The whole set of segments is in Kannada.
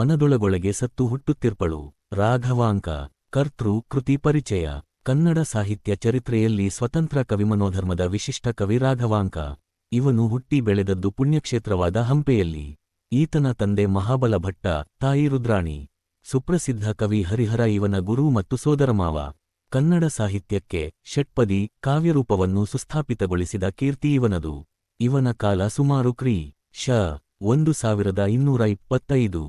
ಮನದೊಳಗೊಳಗೆ ಸತ್ತು ಹುಟ್ಟುತ್ತಿರ್ಪಳು. ರಾಘವಾಂಕ. ಕರ್ತೃ ಕೃತಿ ಪರಿಚಯ. ಕನ್ನಡ ಸಾಹಿತ್ಯ ಚರಿತ್ರೆಯಲ್ಲಿ ಸ್ವತಂತ್ರ ಕವಿಮನೋಧರ್ಮದ ವಿಶಿಷ್ಟ ಕವಿ ರಾಘವಾಂಕ. ಇವನು ಹುಟ್ಟಿ ಬೆಳೆದದ್ದು ಪುಣ್ಯಕ್ಷೇತ್ರವಾದ ಹಂಪೆಯಲ್ಲಿ. ಈತನ ತಂದೆ ಮಹಾಬಲ ಭಟ್ಟ, ತಾಯಿ ರುದ್ರಾಣಿ. ಸುಪ್ರಸಿದ್ಧ ಕವಿ ಹರಿಹರ ಇವನ ಗುರು ಮತ್ತು ಸೋದರಮಾವ. ಕನ್ನಡ ಸಾಹಿತ್ಯಕ್ಕೆ ಷಟ್ಪದಿ ಕಾವ್ಯರೂಪವನ್ನು ಸುಸ್ಥಾಪಿತಗೊಳಿಸಿದ ಕೀರ್ತಿ ಇವನದು. ಇವನ ಕಾಲ ಸುಮಾರು ಕ್ರಿ. ಶ. 1225.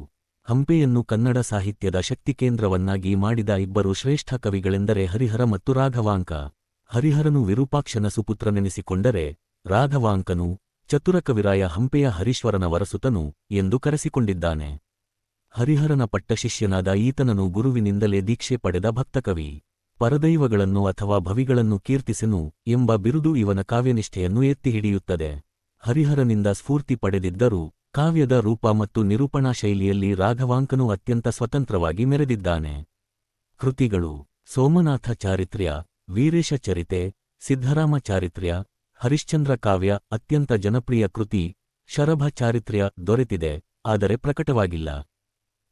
ಹಂಪೆಯನ್ನು ಕನ್ನಡ ಸಾಹಿತ್ಯದ ಶಕ್ತಿಕೇಂದ್ರವನ್ನಾಗಿ ಮಾಡಿದ ಇಬ್ಬರು ಶ್ರೇಷ್ಠ ಕವಿಗಳೆಂದರೆ ಹರಿಹರ ಮತ್ತು ರಾಘವಾಂಕ. ಹರಿಹರನು ವಿರೂಪಾಕ್ಷನ ಸುಪುತ್ರನೆನಿಸಿಕೊಂಡರೆ, ರಾಘವಾಂಕನು ಚತುರಕವಿರಾಯ ಹಂಪೆಯ ಹರೀಶ್ವರನ ವರಸುತನು ಎಂದು ಕರೆಸಿಕೊಂಡಿದ್ದಾನೆ. ಹರಿಹರನ ಪಟ್ಟಶಿಷ್ಯನಾದ ಈತನನು ಗುರುವಿನಿಂದಲೇ ದೀಕ್ಷೆ ಪಡೆದ ಭಕ್ತಕವಿ. ಪರದೈವಗಳನ್ನು ಅಥವಾ ಭವಿಗಳನ್ನು ಕೀರ್ತಿಸೆನು ಎಂಬ ಬಿರುದು ಇವನ ಕಾವ್ಯನಿಷ್ಠೆಯನ್ನು ಎತ್ತಿಹಿಡಿಯುತ್ತದೆ. ಹರಿಹರನಿಂದ ಸ್ಫೂರ್ತಿ ಪಡೆದಿದ್ದರೂ ಕಾವ್ಯದ ರೂಪ ಮತ್ತು ನಿರೂಪಣಾ ಶೈಲಿಯಲ್ಲಿ ರಾಘವಾಂಕನು ಅತ್ಯಂತ ಸ್ವತಂತ್ರವಾಗಿ ಮೆರೆದಿದ್ದಾನೆ. ಕೃತಿಗಳು: ಸೋಮನಾಥ ಚಾರಿತ್ರ್ಯ, ವೀರೇಶ ಚರಿತೆ, ಸಿದ್ಧರಾಮ ಚಾರಿತ್ರ್ಯ, ಹರಿಶ್ಚಂದ್ರ ಕಾವ್ಯ ಅತ್ಯಂತ ಜನಪ್ರಿಯ ಕೃತಿ. ಶರಭ ಚಾರಿತ್ರ್ಯ ದೊರೆತಿದೆ, ಆದರೆ ಪ್ರಕಟವಾಗಿಲ್ಲ.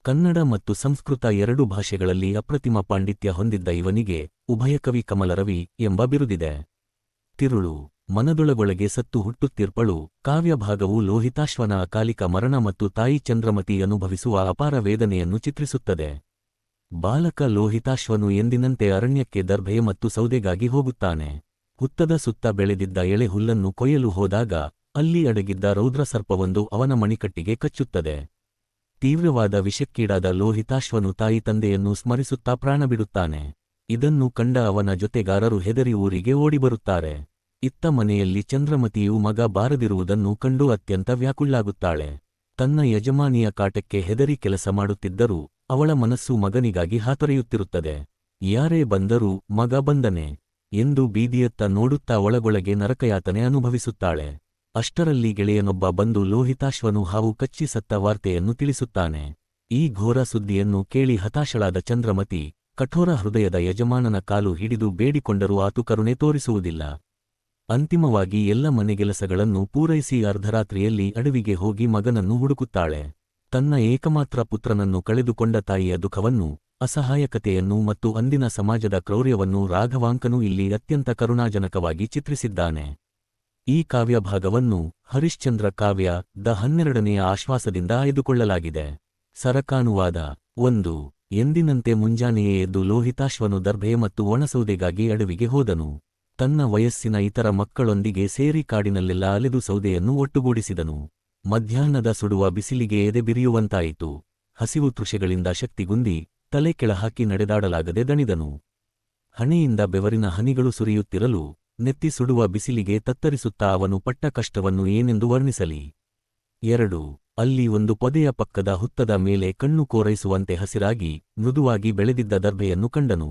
ಕನ್ನಡ ಮತ್ತು ಸಂಸ್ಕೃತ ಎರಡೂ ಭಾಷೆಗಳಲ್ಲಿ ಅಪ್ರತಿಮ ಪಾಂಡಿತ್ಯ ಹೊಂದಿದ್ದ ಇವನಿಗೆ ಉಭಯಕವಿ ಕಮಲರವಿ ಎಂಬ ಬಿರುದಿದೆ. ತಿರುಳು. ಮನದೊಳಗೊಳಗೆ ಸತ್ತು ಹುಟ್ಟುತ್ತಿರ್ಪಳು ಕಾವ್ಯಭಾಗವು ಲೋಹಿತಾಶ್ವನ ಅಕಾಲಿಕ ಮರಣ ಮತ್ತು ತಾಯಿ ಚಂದ್ರಮತಿ ಅನುಭವಿಸುವ ಅಪಾರ ವೇದನೆಯನ್ನು ಚಿತ್ರಿಸುತ್ತದೆ. ಬಾಲಕ ಲೋಹಿತಾಶ್ವನು ಎಂದಿನಂತೆ ಅರಣ್ಯಕ್ಕೆ ದರ್ಭೆ ಮತ್ತು ಸೌದೆಗಾಗಿ ಹೋಗುತ್ತಾನೆ. ಹುತ್ತದ ಸುತ್ತ ಬೆಳೆದಿದ್ದ ಎಳೆ ಹುಲ್ಲನ್ನು ಕೊಯ್ಯಲು ಹೋದಾಗ ಅಲ್ಲಿ ಅಡಗಿದ್ದ ರೌದ್ರಸರ್ಪವೊಂದು ಅವನ ಮಣಿಕಟ್ಟಿಗೆ ಕಚ್ಚುತ್ತದೆ. ತೀವ್ರವಾದ ವಿಷಕ್ಕೀಡಾದ ಲೋಹಿತಾಶ್ವನು ತಾಯಿ ತಂದೆಯನ್ನು ಸ್ಮರಿಸುತ್ತಾ ಪ್ರಾಣಬಿಡುತ್ತಾನೆ. ಇದನ್ನು ಕಂಡ ಅವನ ಜೊತೆಗಾರರು ಹೆದರಿ ಊರಿಗೆ ಓಡಿಬರುತ್ತಾರೆ. ಇತ್ತ ಮನೆಯಲ್ಲಿ ಚಂದ್ರಮತಿಯು ಮಗ ಬಾರದಿರುವುದನ್ನು ಕಂಡು ಅತ್ಯಂತ ವ್ಯಾಕುಳ್ಳಾಗುತ್ತಾಳೆ. ತನ್ನ ಯಜಮಾನಿಯ ಕಾಟಕ್ಕೆ ಹೆದರಿ ಕೆಲಸ ಮಾಡುತ್ತಿದ್ದರೂ ಅವಳ ಮನಸ್ಸು ಮಗನಿಗಾಗಿ ಹಾತೊರೆಯುತ್ತಿರುತ್ತದೆ. ಯಾರೇ ಬಂದರೂ ಮಗ ಬಂದನೆ ಎಂದು ಬೀದಿಯತ್ತ ನೋಡುತ್ತಾ ಒಳಗೊಳಗೆ ನರಕಯಾತನೆ ಅನುಭವಿಸುತ್ತಾಳೆ. ಅಷ್ಟರಲ್ಲಿ ಗೆಳೆಯನೊಬ್ಬ ಬಂದು ಲೋಹಿತಾಶ್ವನು ಹಾವು ಕಚ್ಚಿ ಸತ್ತ ವಾರ್ತೆಯನ್ನು ತಿಳಿಸುತ್ತಾನೆ. ಈ ಘೋರ ಸುದ್ದಿಯನ್ನು ಕೇಳಿ ಹತಾಶಳಾದ ಚಂದ್ರಮತಿ ಕಠೋರ ಹೃದಯದ ಯಜಮಾನನ ಕಾಲು ಹಿಡಿದು ಬೇಡಿಕೊಂಡರೂ ಆತು ಕರುಣೆ ತೋರಿಸುವುದಿಲ್ಲ. ಅಂತಿಮವಾಗಿ ಎಲ್ಲ ಮನೆಗೆಲಸಗಳನ್ನು ಪೂರೈಸಿ ಅರ್ಧರಾತ್ರಿಯಲ್ಲಿ ಅಡವಿಗೆ ಹೋಗಿ ಮಗನನ್ನು ಹುಡುಕುತ್ತಾಳೆ. ತನ್ನ ಏಕಮಾತ್ರ ಪುತ್ರನನ್ನು ಕಳೆದುಕೊಂಡ ತಾಯಿಯ ದುಃಖವನ್ನು, ಅಸಹಾಯಕತೆಯನ್ನು ಮತ್ತು ಅಂದಿನ ಸಮಾಜದ ಕ್ರೌರ್ಯವನ್ನು ರಾಘವಾಂಕನು ಇಲ್ಲಿ ಅತ್ಯಂತ ಕರುಣಾಜನಕವಾಗಿ ಚಿತ್ರಿಸಿದ್ದಾನೆ. ಈ ಕಾವ್ಯಭಾಗವನ್ನು ಹರಿಶ್ಚಂದ್ರ ಕಾವ್ಯ ದ 12ನೆಯ ಆಶ್ವಾಸದಿಂದ ಆಯ್ದುಕೊಳ್ಳಲಾಗಿದೆ. ಸರಕಾನುವಾದ. 1. ಎಂದಿನಂತೆ ಮುಂಜಾನೆಯೇ ಎದ್ದು ಲೋಹಿತಾಶ್ವನು ದರ್ಭೆ ಮತ್ತು ಒಣಸೌದೆಗಾಗಿ ಅಡವಿಗೆ ಹೋದನು. ತನ್ನ ವಯಸ್ಸಿನ ಇತರ ಮಕ್ಕಳೊಂದಿಗೆ ಸೇರಿ ಕಾಡಿನಲ್ಲೆಲ್ಲ ಅಲೆದು ಸೌದೆಯನ್ನು ಒಟ್ಟುಗೂಡಿಸಿದನು. ಮಧ್ಯಾಹ್ನದ ಸುಡುವ ಬಿಸಿಲಿಗೆ ಎದೆ ಬಿರಿಯುವಂತಾಯಿತು. ಹಸಿವು ತೃಷೆಗಳಿಂದ ಶಕ್ತಿಗುಂದಿ ತಲೆ ಕೆಳಹಾಕಿ ನಡೆದಾಡಲಾಗದೆ ದಣಿದನು. ಹಣೆಯಿಂದ ಬೆವರಿನ ಹನಿಗಳು ಸುರಿಯುತ್ತಿರಲು ನೆತ್ತಿ ಸುಡುವ ಬಿಸಿಲಿಗೆ ತತ್ತರಿಸುತ್ತಾ ಅವನು ಪಟ್ಟ ಕಷ್ಟವನ್ನು ಏನೆಂದು ವರ್ಣಿಸಲಿ. 2. ಅಲ್ಲಿ ಒಂದು ಪೊದೆಯ ಪಕ್ಕದ ಹುತ್ತದ ಮೇಲೆ ಕಣ್ಣು ಕೋರೈಸುವಂತೆ ಹಸಿರಾಗಿ ಮೃದುವಾಗಿ ಬೆಳೆದಿದ್ದ ದರ್ಭೆಯನ್ನು ಕಂಡನು.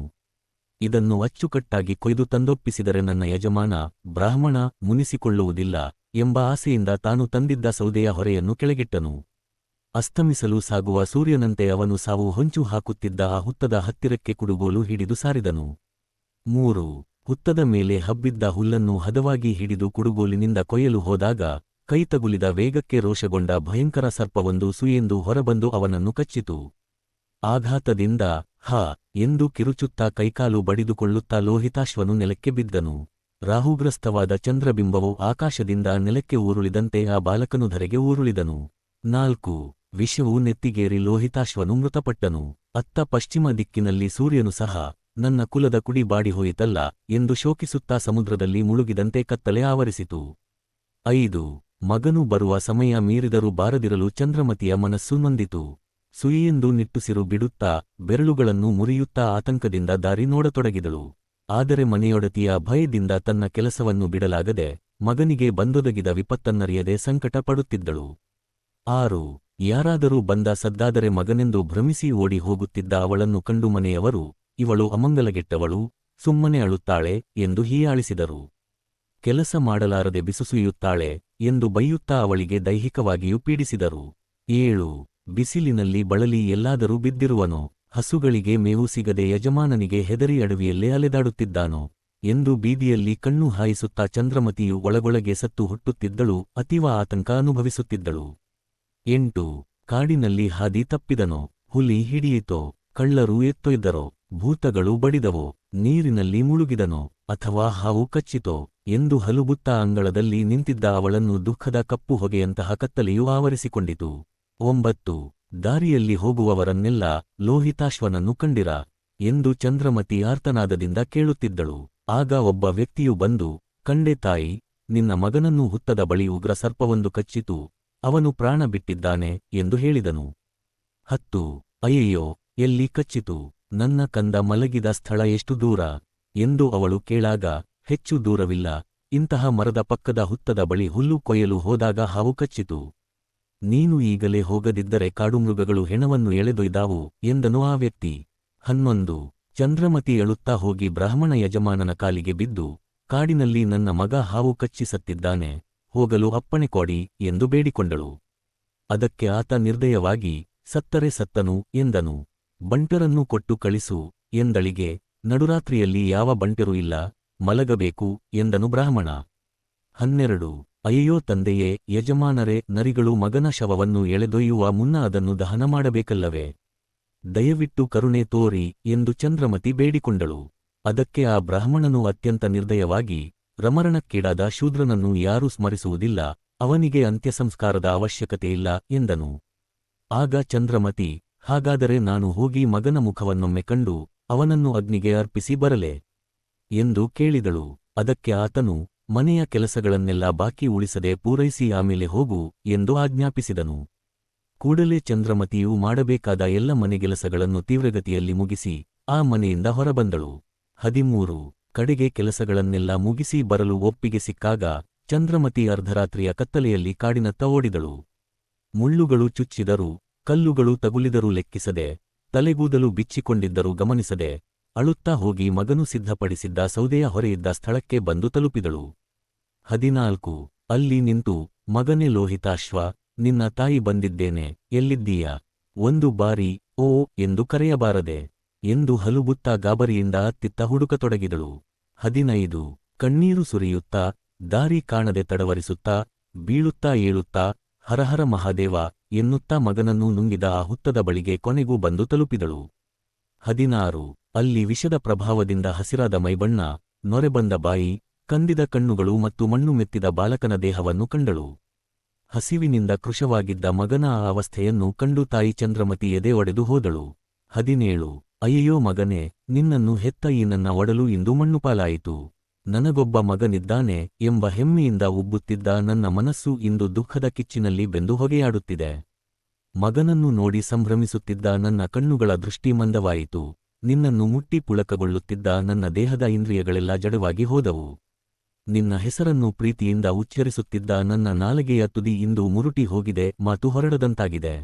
ಇದನ್ನು ಅಚ್ಚುಕಟ್ಟಾಗಿ ಕೊಯ್ದು ತಂದೊಪ್ಪಿಸಿದರೆ ನನ್ನ ಯಜಮಾನ ಬ್ರಾಹ್ಮಣ ಮುನಿಸಿಕೊಳ್ಳುವುದಿಲ್ಲ ಎಂಬ ಆಸೆಯಿಂದ ತಾನು ತಂದಿದ್ದ ಸೌದೆಯ ಹೊರೆಯನ್ನು ಕೆಳಗಿಟ್ಟನು. ಅಸ್ತಮಿಸಲು ಸಾಗುವ ಸೂರ್ಯನಂತೆ ಅವನು ಸಾವು ಹೊಂಚು ಹಾಕುತ್ತಿದ್ದ ಆ ಹುತ್ತದ ಹತ್ತಿರಕ್ಕೆ ಕುಡುಗೋಲು ಹಿಡಿದು ಸಾರಿದನು. 3. ಹುತ್ತದ ಮೇಲೆ ಹಬ್ಬಿದ್ದ ಹುಲ್ಲನ್ನು ಹದವಾಗಿ ಹಿಡಿದು ಕುಡುಗೋಲಿನಿಂದ ಕೊಯ್ಯಲು ಹೋದಾಗ ಕೈತಗುಲಿದ ವೇಗಕ್ಕೆ ರೋಷಗೊಂಡ ಭಯಂಕರ ಸರ್ಪವೊಂದು ಸುಯೆಂದು ಹೊರಬಂದು ಅವನನ್ನು ಕಚ್ಚಿತು. ಆಘಾತದಿಂದ ಹ ಎಂದು ಕಿರುಚುತ್ತಾ ಕೈಕಾಲು ಬಡಿದುಕೊಳ್ಳುತ್ತಾ ಲೋಹಿತಾಶ್ವನು ನೆಲಕ್ಕೆ ಬಿದ್ದನು. ರಾಹುಗ್ರಸ್ತವಾದ ಚಂದ್ರಬಿಂಬವು ಆಕಾಶದಿಂದ ನೆಲಕ್ಕೆ ಊರುಳಿದಂತೆ ಆ ಬಾಲಕನು ಧರೆಗೆ ಊರುಳಿದನು. 4. ವಿಷವು ನೆತ್ತಿಗೇರಿ ಲೋಹಿತಾಶ್ವನು ಮೃತಪಟ್ಟನು. ಅತ್ತ ಪಶ್ಚಿಮ ದಿಕ್ಕಿನಲ್ಲಿ ಸೂರ್ಯನು ಸಹ ನನ್ನ ಕುಲದ ಕುಡಿ ಬಾಡಿಹೋಯಿತಲ್ಲ ಎಂದು ಶೋಕಿಸುತ್ತಾ ಸಮುದ್ರದಲ್ಲಿ ಮುಳುಗಿದಂತೆ ಕತ್ತಲೆ ಆವರಿಸಿತು. 5. ಮಗನು ಬರುವ ಸಮಯ ಮೀರಿದರೂ ಬಾರದಿರಲು ಚಂದ್ರಮತಿಯ ಮನಸ್ಸು ನೊಂದಿತು. ಸುಯಿಯೆಂದು ನಿಟ್ಟುಸಿರು ಬಿಡುತ್ತಾ ಬೆರಳುಗಳನ್ನು ಮುರಿಯುತ್ತಾ ಆತಂಕದಿಂದ ದಾರಿ ನೋಡತೊಡಗಿದಳು. ಆದರೆ ಮನೆಯೊಡತಿಯ ಭಯದಿಂದ ತನ್ನ ಕೆಲಸವನ್ನು ಬಿಡಲಾಗದೆ ಮಗನಿಗೆ ಬಂದೊದಗಿದ ವಿಪತ್ತನ್ನರಿಯದೆ ಸಂಕಟ ಪಡುತ್ತಿದ್ದಳು. 6. ಯಾರಾದರೂ ಬಂದ ಸದ್ದಾದರೆ ಮಗನೆಂದು ಭ್ರಮಿಸಿ ಓಡಿ ಹೋಗುತ್ತಿದ್ದ ಅವಳನ್ನು ಕಂಡು ಮನೆಯವರು ಇವಳು ಅಮಂಗಲಗೆಟ್ಟವಳು, ಸುಮ್ಮನೆ ಅಳುತ್ತಾಳೆ ಎಂದು ಹೀಯಾಳಿಸಿದರು. ಕೆಲಸ ಮಾಡಲಾರದೆ ಬಿಸುಸುಯುತ್ತಾಳೆ ಎಂದು ಬೈಯುತ್ತಾ ಅವಳಿಗೆ ದೈಹಿಕವಾಗಿಯೂ ಪೀಡಿಸಿದರು. 7. ಬಿಸಿಲಿನಲ್ಲಿ ಬಳಲಿ ಎಲ್ಲಾದರೂ ಬಿದ್ದಿರುವನೋ, ಹಸುಗಳಿಗೆ ಮೇವು ಸಿಗದೆ ಯಜಮಾನನಿಗೆ ಹೆದರಿ ಅಡವಿಯಲ್ಲೇ ಅಲೆದಾಡುತ್ತಿದ್ದಾನೋ ಎಂದು ಬೀದಿಯಲ್ಲಿ ಕಣ್ಣು ಹಾಯಿಸುತ್ತಾ ಚಂದ್ರಮತಿಯು ಒಳಗೊಳಗೆ ಸತ್ತು ಹುಟ್ಟುತ್ತಿದ್ದಳು, ಅತೀವ ಆತಂಕ ಅನುಭವಿಸುತ್ತಿದ್ದಳು. 8. ಕಾಡಿನಲ್ಲಿ ಹಾದಿ ತಪ್ಪಿದನೋ, ಹುಲಿ ಹಿಡಿಯಿತೋ, ಕಳ್ಳರು ಎತ್ತೊಯ್ದರೋ, ಭೂತಗಳು ಬಡಿದವೋ, ನೀರಿನಲ್ಲಿ ಮುಳುಗಿದನೋ, ಅಥವಾ ಹಾವು ಕಚ್ಚಿತೋ ಎಂದು ಹಲುಬುತ್ತಾ ಅಂಗಳದಲ್ಲಿ ನಿಂತಿದ್ದ ಅವಳನ್ನು ದುಃಖದ ಕಪ್ಪು ಹೊಗೆಯಂತಹ ಕತ್ತಲೆಯು ಆವರಿಸಿಕೊಂಡಿತು. 9. ದಾರಿಯಲ್ಲಿ ಹೋಗುವವರನ್ನೆಲ್ಲ ಲೋಹಿತಾಶ್ವನನ್ನು ಕಂಡಿರ ಎಂದು ಚಂದ್ರಮತಿ ಆರ್ತನಾದದಿಂದ ಕೇಳುತ್ತಿದ್ದಳು. ಆಗ ಒಬ್ಬ ವ್ಯಕ್ತಿಯು ಬಂದು, ಕಂಡೆ ತಾಯಿ, ನಿನ್ನ ಮಗನನ್ನು ಹುತ್ತದ ಬಳಿ ಉಗ್ರ ಸರ್ಪವೊಂದು ಕಚ್ಚಿತು, ಅವನು ಪ್ರಾಣ ಬಿಟ್ಟಿದ್ದಾನೆ ಎಂದು ಹೇಳಿದನು. 10. ಅಯ್ಯಯ್ಯೋ, ಎಲ್ಲಿ ಕಚ್ಚಿತು, ನನ್ನ ಕಂದ ಮಲಗಿದ ಸ್ಥಳ ಎಷ್ಟು ದೂರ ಎಂದು ಅವಳು ಕೇಳಾಗ, ಹೆಚ್ಚು ದೂರವಿಲ್ಲ, ಇಂತಹ ಮರದ ಪಕ್ಕದ ಹುತ್ತದ ಬಳಿ ಹುಲ್ಲು ಕೊಯ್ಯಲು ಹೋದಾಗ ಹಾವು ಕಚ್ಚಿತು. ನೀನು ಈಗಲೇ ಹೋಗದಿದ್ದರೆ ಕಾಡುಮೃಗಗಳು ಹೆಣವನ್ನು ಎಳೆದೊಯ್ದಾವು ಎಂದನು ಆ ವ್ಯಕ್ತಿ. 11. ಚಂದ್ರಮತಿ ಅಳುತ್ತಾ ಹೋಗಿ ಬ್ರಾಹ್ಮಣ ಯಜಮಾನನ ಕಾಲಿಗೆ ಬಿದ್ದು, ಕಾಡಿನಲ್ಲಿ ನನ್ನ ಮಗ ಹಾವು ಕಚ್ಚಿ ಸತ್ತಿದ್ದಾನೆ, ಹೋಗಲು ಅಪ್ಪಣೆ ಕೊಡಿ ಎಂದು ಬೇಡಿಕೊಂಡಳು. ಅದಕ್ಕೆ ಆತ ನಿರ್ದಯವಾಗಿ, ಸತ್ತರೆ ಸತ್ತನು ಎಂದನು. ಬಂಟರನ್ನು ಕೊಟ್ಟು ಕಳಿಸು ಎಂದಳಿಗೆ, ನಡುರಾತ್ರಿಯಲ್ಲಿ ಯಾವ ಬಂಟರೂ ಇಲ್ಲ, ಮಲಗಬೇಕು ಎಂದನು ಬ್ರಾಹ್ಮಣ. 12. ಅಯ್ಯೋ ತಂದೆಯೇ, ಯಜಮಾನರೇ, ನರಿಗಳು ಮಗನ ಶವವನ್ನು ಎಳೆದೊಯ್ಯುವ ಮುನ್ನ ಅದನ್ನು ದಹನ ಮಾಡಬೇಕಲ್ಲವೇ? ದಯವಿಟ್ಟು ಕರುಣೆ ತೋರಿ ಎಂದು ಚಂದ್ರಮತಿ ಬೇಡಿಕೊಂಡಳು. ಅದಕ್ಕೆ ಆ ಬ್ರಾಹ್ಮಣನು ಅತ್ಯಂತ ನಿರ್ದಯವಾಗಿ, ರಮರಣಕ್ಕೀಡಾದ ಶೂದ್ರನನ್ನು ಯಾರೂ ಸ್ಮರಿಸುವುದಿಲ್ಲ, ಅವನಿಗೆ ಅಂತ್ಯಸಂಸ್ಕಾರದ ಅವಶ್ಯಕತೆಯಿಲ್ಲ ಎಂದನು. ಆಗ ಚಂದ್ರಮತಿ, ಹಾಗಾದರೆ ನಾನು ಹೋಗಿ ಮಗನ ಮುಖವನ್ನೊಮ್ಮೆ ಕಂಡು ಅವನನ್ನು ಅಗ್ನಿಗೆ ಅರ್ಪಿಸಿ ಬರಲೆ ಎಂದು ಕೇಳಿದಳು. ಅದಕ್ಕೆ ಆತನು, ಮನೆಯ ಕೆಲಸಗಳನ್ನೆಲ್ಲ ಬಾಕಿ ಉಳಿಸದೆ ಪೂರೈಸಿ ಆಮೇಲೆ ಹೋಗು ಎಂದು ಆಜ್ಞಾಪಿಸಿದನು. ಕೂಡಲೇ ಚಂದ್ರಮತಿಯು ಮಾಡಬೇಕಾದ ಎಲ್ಲ ಮನೆಗೆಲಸಗಳನ್ನು ತೀವ್ರಗತಿಯಲ್ಲಿ ಮುಗಿಸಿ ಆ ಮನೆಯಿಂದ ಹೊರಬಂದಳು. 13. ಕಡೆಗೆ ಕೆಲಸಗಳನ್ನೆಲ್ಲ ಮುಗಿಸಿ ಬರಲು ಒಪ್ಪಿಗೆ ಸಿಕ್ಕಾಗ ಚಂದ್ರಮತಿ ಅರ್ಧರಾತ್ರಿಯ ಕತ್ತಲೆಯಲ್ಲಿ ಕಾಡಿನತ್ತ ಓಡಿದಳು. ಮುಳ್ಳುಗಳು ಚುಚ್ಚಿದರೂ, ಕಲ್ಲುಗಳು ತಗುಲಿದರೂ ಲೆಕ್ಕಿಸದೆ, ತಲೆಗೂದಲು ಬಿಚ್ಚಿಕೊಂಡಿದ್ದರೂ ಗಮನಿಸದೆ, ಅಳುತ್ತಾ ಹೋಗಿ ಮಗನು ಸಿದ್ಧಪಡಿಸಿದ್ದ ಸೌದೆಯ ಹೊರೆಯಿದ್ದ ಸ್ಥಳಕ್ಕೆ ಬಂದು ತಲುಪಿದಳು. 14. ಅಲ್ಲಿ ನಿಂತು, ಮಗನೇ ಲೋಹಿತಾಶ್ವ, ನಿನ್ನ ತಾಯಿ ಬಂದಿದ್ದೇನೆ, ಎಲ್ಲಿದ್ದೀಯ? ಒಂದು ಬಾರಿ ಓ ಎಂದು ಕರೆಯಬಾರದೆ ಎಂದು ಹಲುಬುತ್ತಾ ಗಾಬರಿಯಿಂದ ಅತ್ತಿತ್ತ ಹುಡುಕತೊಡಗಿದಳು. 15. ಕಣ್ಣೀರು ಸುರಿಯುತ್ತಾ, ದಾರಿ ಕಾಣದೆ ತಡವರಿಸುತ್ತಾ, ಬೀಳುತ್ತಾ ಏಳುತ್ತಾ, ಹರಹರ ಮಹಾದೇವ ಎನ್ನುತ್ತಾ ಮಗನನ್ನು ನುಂಗಿದ ಆ ಹುತ್ತದ ಬಳಿಗೆ ಕೊನೆಗೂ ಬಂದು ತಲುಪಿದಳು. 16. ಅಲ್ಲಿ ವಿಷದ ಪ್ರಭಾವದಿಂದ ಹಸಿರಾದ ಮೈಬಣ್ಣ, ನೊರೆಬಂದ ಬಾಯಿ, ಕಂದಿದ ಕಣ್ಣುಗಳು ಮತ್ತು ಮಣ್ಣು ಮೆತ್ತಿದ ಬಾಲಕನ ದೇಹವನ್ನು ಕಂಡಳು. ಹಸಿವಿನಿಂದ ಕೃಶವಾಗಿದ್ದ ಮಗನ ಆ ಅವಸ್ಥೆಯನ್ನು ಕಂಡು ತಾಯಿ ಚಂದ್ರಮತಿ ಎದೆ ಒಡೆದು ಹೋದಳು. 17. ಅಯ್ಯಯ್ಯೋ ಮಗನೇ, ನಿನ್ನನ್ನು ಹೆತ್ತ ಈ ನನ್ನ ಒಡಲು ಇಂದು ಮಣ್ಣುಪಾಲಾಯಿತು. ನನಗೊಬ್ಬ ಮಗನಿದ್ದಾನೆ ಎಂಬ ಹೆಮ್ಮೆಯಿಂದ ಉಬ್ಬುತ್ತಿದ್ದ ನನ್ನ ಮನಸ್ಸು ಇಂದು ದುಃಖದ ಕಿಚ್ಚಿನಲ್ಲಿ ಬೆಂದು ಹೊಗೆಯಾಡುತ್ತಿದೆ. ಮಗನನ್ನು ನೋಡಿ ಸಂಭ್ರಮಿಸುತ್ತಿದ್ದ ನನ್ನ ಕಣ್ಣುಗಳ ದೃಷ್ಟಿ ಮಂದವಾಯಿತು. ನಿನ್ನನ್ನು ಮುಟ್ಟಿ ಪುಳಕಗೊಳ್ಳುತ್ತಿದ್ದ ನನ್ನ ದೇಹದ ಇಂದ್ರಿಯಗಳೆಲ್ಲ ಜಡವಾಗಿ ಹೋದವು. ನಿನ್ನ ಹೆಸರನ್ನು ಪ್ರೀತಿಯಿಂದ ಉಚ್ಚರಿಸುತ್ತಿದ್ದ ನನ್ನ ನಾಲಿಗೆಯ ತುದಿ ಇಂದು ಮುರುಟಿ ಹೋಗಿದೆ, ಮಾತು ಹೊರಡದಂತಾಗಿದೆ.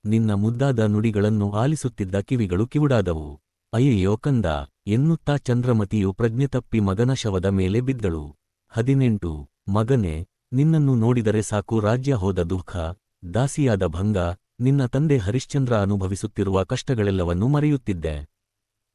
ನಿನ್ನ ಮುದ್ದಾದ ನುಡಿಗಳನ್ನು ಆಲಿಸುತ್ತಿದ್ದ ಕಿವಿಗಳು ಕಿವುಡಾದವು. ಅಯ್ಯಯ್ಯೋ ಕಂದ ಎನ್ನುತ್ತಾ ಚಂದ್ರಮತಿಯು ಪ್ರಜ್ಞೆ ತಪ್ಪಿ ಮಗನ ಶವದ ಮೇಲೆ ಬಿದ್ದಳು. 18. ಮಗನೇ, ನಿನ್ನನ್ನು ನೋಡಿದರೆ ಸಾಕು ರಾಜ್ಯ ಹೋದ ದುಃಖ, ದಾಸಿಯಾದ ಭಂಗ, ನಿನ್ನ ತಂದೆ ಹರಿಶ್ಚಂದ್ರ ಅನುಭವಿಸುತ್ತಿರುವ ಕಷ್ಟಗಳೆಲ್ಲವನ್ನೂ ಮರೆಯುತ್ತಿದ್ದೆ.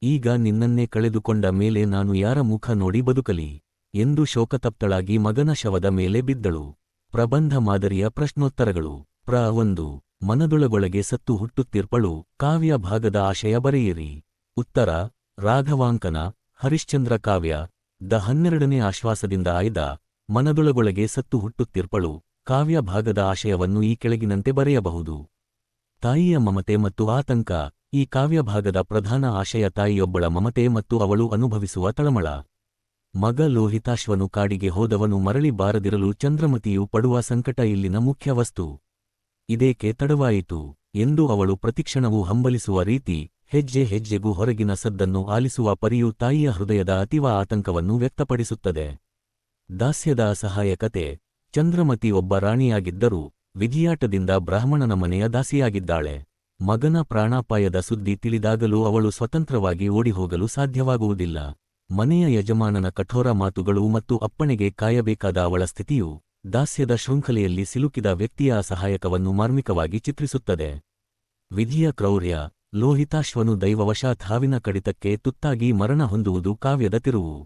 ಈಗ ನಿನ್ನನ್ನೇ ಕಳೆದುಕೊಂಡ ಮೇಲೆ ನಾನು ಯಾರ ಮುಖ ನೋಡಿ ಬದುಕಲಿ ಎಂದು ಶೋಕತಪ್ತಳಾಗಿ ಮಗನ ಶವದ ಮೇಲೆ ಬಿದ್ದಳು. ಪ್ರಬಂಧ ಮಾದರಿಯ ಪ್ರಶ್ನೋತ್ತರಗಳು. 1. ಮನದೊಳಗೊಳಗೆ ಸತ್ತು ಹುಟ್ಟುತ್ತಿರ್ಪಳು ಕಾವ್ಯ ಭಾಗದ ಆಶಯ ಬರೆಯಿರಿ. ಉತ್ತರ: ರಾಘವಾಂಕನ ಹರಿಶ್ಚಂದ್ರ ಕಾವ್ಯ ದ 12ನೇ ಆಶ್ವಾಸದಿಂದ ಆಯ್ದ ಮನದೊಳಗೊಳಗೆ ಸತ್ತು ಹುಟ್ಟುತ್ತಿರ್ಪಳು ಕಾವ್ಯ ಭಾಗದ ಆಶಯವನ್ನು ಈ ಕೆಳಗಿನಂತೆ ಬರೆಯಬಹುದು. ತಾಯಿಯ ಮಮತೆ ಮತ್ತು ಆತಂಕ. ಈ ಕಾವ್ಯಭಾಗದ ಪ್ರಧಾನ ಆಶಯ ತಾಯಿಯೊಬ್ಬಳ ಮಮತೆ ಮತ್ತು ಅವಳು ಅನುಭವಿಸುವ ತಳಮಳ. ಮಗ ಲೋಹಿತಾಶ್ವನು ಕಾಡಿಗೆ ಹೋದವನು ಮರಳಿ ಬಾರದಿರಲು ಚಂದ್ರಮತಿಯು ಪಡುವ ಸಂಕಟ ಇಲ್ಲಿನ ಮುಖ್ಯ ವಸ್ತು. ಇದೇಕೆ ತಡವಾಯಿತು ಎಂದು ಅವಳು ಪ್ರತಿಕ್ಷಣವೂ ಹಂಬಲಿಸುವ ರೀತಿ, ಹೆಜ್ಜೆ ಹೆಜ್ಜೆಗೂ ಹೊರಗಿನ ಸದ್ದನ್ನು ಆಲಿಸುವ ಪರಿಯು ತಾಯಿಯ ಹೃದಯದ ಅತೀವ ಆತಂಕವನ್ನು ವ್ಯಕ್ತಪಡಿಸುತ್ತದೆ. ದಾಸ್ಯದ ಅಸಹಾಯಕತೆ. ಚಂದ್ರಮತಿ ಒಬ್ಬ ರಾಣಿಯಾಗಿದ್ದರೂ ವಿಧಿಯಾಟದಿಂದ ಬ್ರಾಹ್ಮಣನ ಮನೆಯ ದಾಸಿಯಾಗಿದ್ದಾಳೆ. ಮಗನ ಪ್ರಾಣಾಪಾಯದ ಸುದ್ದಿ ತಿಳಿದಾಗಲೂ ಅವಳು ಸ್ವತಂತ್ರವಾಗಿ ಓಡಿಹೋಗಲು ಸಾಧ್ಯವಾಗುವುದಿಲ್ಲ. ಮನೆಯ ಯಜಮಾನನ ಕಠೋರ ಮಾತುಗಳು ಮತ್ತು ಅಪ್ಪಣೆಗೆ ಕಾಯಬೇಕಾದ ಅವಳ ಸ್ಥಿತಿಯು ದಾಸ್ಯದ ಶೃಂಖಲೆಯಲ್ಲಿ ಸಿಲುಕಿದ ವ್ಯಕ್ತಿಯ ಅಸಹಾಯಕವನ್ನು ಮಾರ್ಮಿಕವಾಗಿ ಚಿತ್ರಿಸುತ್ತದೆ. ವಿಧಿಯ ಕ್ರೌರ್ಯ. ಲೋಹಿತಾಶ್ವನು ದೈವವಶಾತ್ ಹಾವಿನ ಕಡಿತಕ್ಕೆ ತುತ್ತಾಗಿ ಮರಣ ಹೊಂದುವುದು ಕಾವ್ಯದ ತಿರುವು.